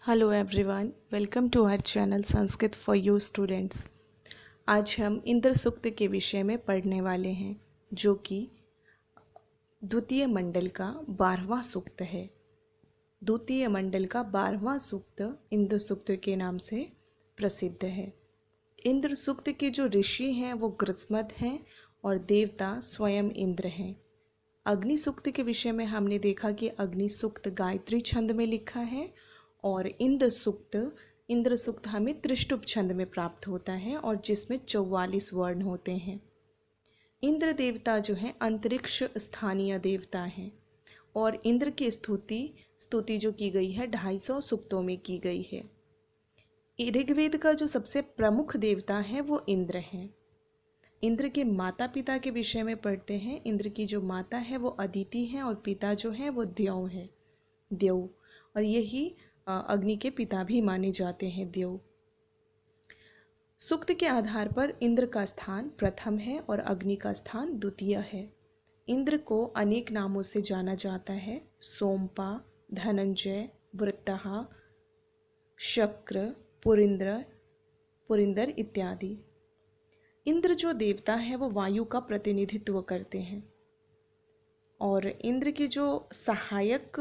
Hello everyone, welcome to our channel Sanskrit for you students. आज हम इंद्र सूक्त के विषय में पढ़ने वाले हैं, जो कि द्वितीय मंडल का 12वां सूक्त है। द्वितीय मंडल का 12वां सूक्त इंद्र सूक्त के नाम से प्रसिद्ध है। इंद्र सूक्त के जो ऋषि हैं वो गृत्समत हैं और देवता स्वयं इंद्र हैं। अग्नि सूक्त के विषय में हमने देखा कि अग्नि सूक्त गायत्री छंद में लिखा है और इंद्र सूक्त हमें त्रिष्टुप छंद में प्राप्त होता है और जिसमें 44 वर्ण होते हैं। इंद्र देवता जो है अंतरिक्ष स्थानीय देवता हैं और इंद्र की स्तुति जो की गई है 250 सूक्तों में की गई है। ऋग्वेद का जो सबसे प्रमुख देवता है वो इंद्र हैं। इंद्र के माता पिता के विषय में पढ़ते हैं। इंद्र की जो माता है वो अदिति है और पिता जो है वो द्यौ है, द्यौ, और यही अग्नि के पिता भी माने जाते हैं, द्यौ। सूक्त के आधार पर इंद्र का स्थान प्रथम है और अग्नि का स्थान द्वितीय है। इंद्र को अनेक नामों से जाना जाता है: सोमपा, धनंजय, वृत्रहा, शक्र, पुरिंदर इत्यादि। इंद्र जो देवता है वो वायु का प्रतिनिधित्व करते हैं और इंद्र की जो सहायक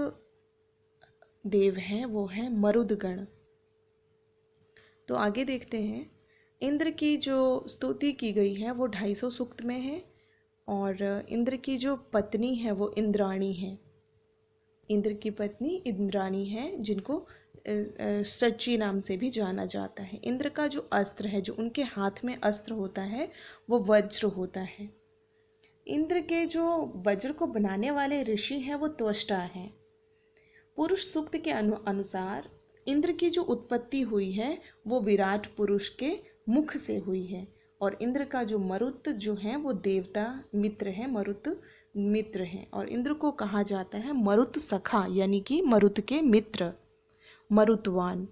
देव हैं वो हैं मरुदगण। तो आगे देखते हैं। इंद्र की जो स्तुति की गई है वो 250 सूक्त में है और इंद्र की जो पत्नी है वो इंद्राणी है। इंद्र की पत्नी इंद्राणी है, जिनको सची नाम से भी जाना जाता है। इंद्र का जो अस्त्र है, जो उनके हाथ में अस्त्र होता है, वो वज्र होता है। इंद्र के जो वज्र को बनाने वाले ऋषि हैं वो त्वष्टा हैं। पुरुष सूक्त के अनुसार इंद्र की जो उत्पत्ति हुई है वो विराट पुरुष के मुख से हुई है और इंद्र का जो मरुत जो है वो देवता मित्र है, मरुत मित्र हैं और इंद्र को कहा जाता है मरुत सखा, यानी कि मरुत के मित्र, मरुतवान।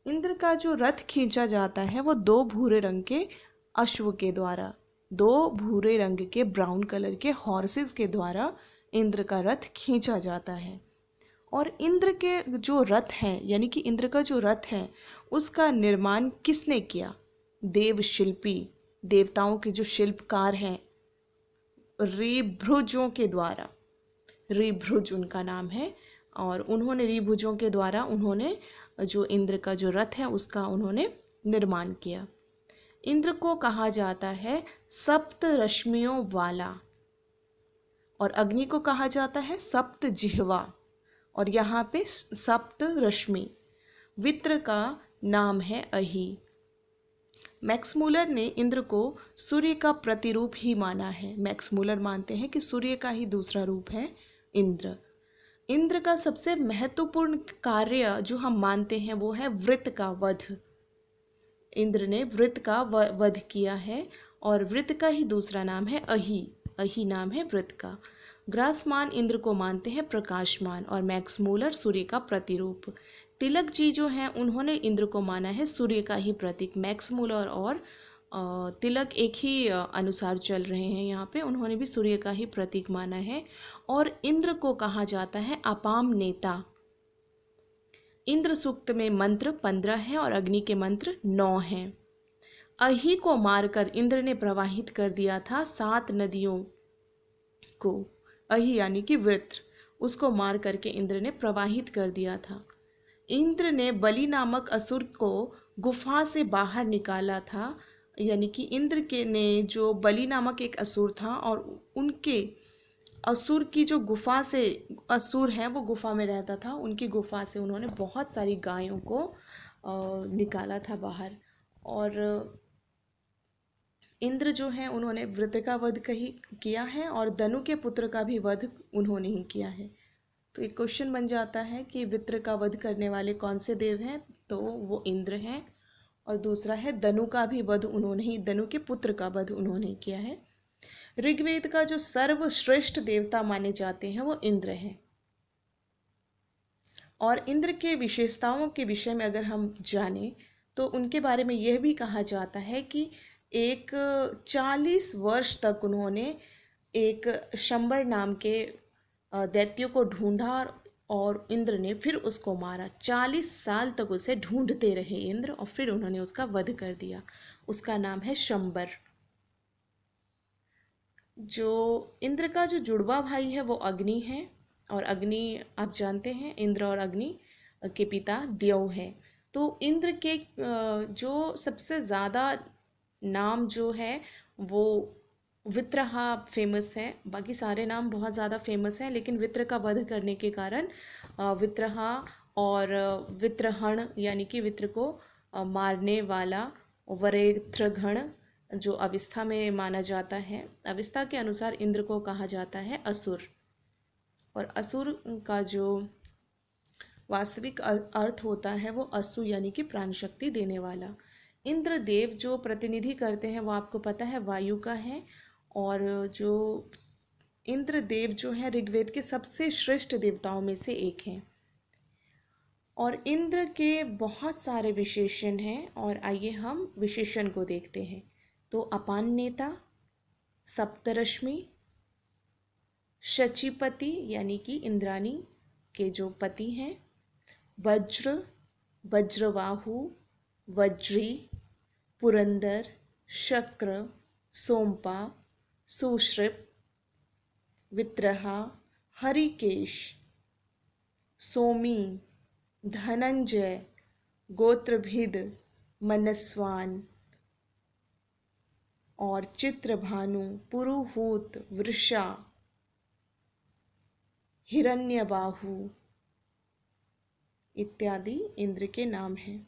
इंद्र का जो रथ खींचा जाता है वो 2 भूरे रंग के अश्व के द्वारा, 2 भूरे रंग के ब्राउन कलर के हॉर्सेस के द्वारा इंद्र का रथ खींचा जाता है। और इंद्र के जो रथ हैं, यानी कि इंद्र का जो रथ है उसका निर्माण किसने किया? देव शिल्पी, देवताओं के जो शिल्पकार हैं, ऋभुजों के द्वारा। ऋभुज उनका नाम है और उन्होंने ऋभुजों के द्वारा उन्होंने जो इंद्र का जो रथ है उसका उन्होंने निर्माण किया। इंद्र को कहा जाता है सप्त रश्मियों वाला और अग्नि को कहा जाता है सप्त जिह्वा और यहाँ पे सप्त रश्मि। वित्र का नाम है अहि। मैक्स मूलर ने इंद्र को सूर्य का प्रतिरूप ही माना है। मैक्स मूलर मानते हैं कि सूर्य का ही दूसरा रूप है इंद्र। इंद्र का सबसे महत्वपूर्ण कार्य जो हम मानते हैं वो है वृत्त का वध। इंद्र ने वृत्त का वध किया है और वृत्त का ही दूसरा नाम है अहि। अहि नाम है वृत्त का। ग्रासमान इंद्र को मानते हैं प्रकाशमान और मैक्स मूलर सूर्य का प्रतिरूप। तिलक जी जो हैं उन्होंने इंद्र को माना है सूर्य का ही प्रतीक। मैक्स मूलर और तिलक एक ही अनुसार चल रहे हैं यहाँ पे। उन्होंने भी सूर्य का ही प्रतीक माना है और इंद्र को कहा जाता है अपाम नेता। इंद्र सूक्त में मंत्र 15 हैं और अग्नि के मंत्र 9 हैं। अहि को मारकर इंद्र ने प्रवाहित कर दिया था 7 नदियों को। अहि यानी कि वृत्र, उसको मार करके इंद्र ने प्रवाहित कर दिया था। इंद्र ने बलि नामक असुर को गुफा से बाहर निकाला था, यानी कि इंद्र के ने जो बलि नामक एक असुर था और उनके असुर की जो गुफा से, असुर है वो गुफा में रहता था, उनकी गुफा से उन्होंने बहुत सारी गायों को निकाला था बाहर। और इंद्र जो है उन्होंने वृत्र का वध किया है और धनु के पुत्र का भी वध उन्होंने ही किया है। तो एक क्वेश्चन बन जाता है कि वृत्र का वध करने वाले कौन से देव हैं? तो वो इंद्र हैं और दूसरा है धनु का भी वध उन्होंने ही, धनु के पुत्र का वध उन्होंने ही किया है। ऋग्वेद का जो सर्वश्रेष्ठ देवता माने जाते हैं वो इंद्र हैं। और इंद्र के विशेषताओं के विषय में अगर हम जानें तो उनके बारे में यह भी कहा जाता है कि एक 40 वर्ष तक उन्होंने एक शंबर नाम के दैत्य को ढूंढा और और इंद्र ने फिर उसको मारा। 40 साल तक उसे ढूंढते रहे इंद्र और फिर उन्होंने उसका वध कर दिया। उसका नाम है शंबर। जो इंद्र का जो जुड़वा भाई है वो अग्नि है, और अग्नि आप जानते हैं इंद्र और अग्नि के पिता देव है। तो इंद्र के जो सबसे ज़्यादा नाम जो है वो वित्रहा फेमस है। बाकी सारे नाम बहुत ज़्यादा फेमस हैं, लेकिन वित्र का वध करने के कारण वित्रहा और वित्रहण यानी कि वित्र को मारने वाला वरेत्रगण जो अवस्था में माना जाता है, अवस्था के अनुसार इंद्र को कहा जाता है असुर। और असुर का जो वास्तविक अर्थ होता है वो असु यानी कि प्राण शक्ति देने वाला। इंद्र देव जो प्रतिनिधि करते हैं वो आपको पता है वायु का है। और जो इंद्र देव जो है ऋग्वेद के सबसे श्रेष्ठ देवताओं में से एक हैं। और इंद्र के बहुत सारे विशेषण हैं, और आइए हम विशेषण को देखते हैं। तो अपान नेता, सप्तरश्मि, शचीपति यानी कि इंद्राणी के जो पति हैं, वज्र, वज्रवाहु, वज्री, पुरंदर, शक्र, सोमपा, सुश्रिप, वित्रहा, हरिकेश, सोमी, धनंजय, गोत्रभिद, मनस्वान और चित्रभानु, पुरुहूत, वृषा, हिरण्यबाहु इत्यादि इंद्र के नाम हैं।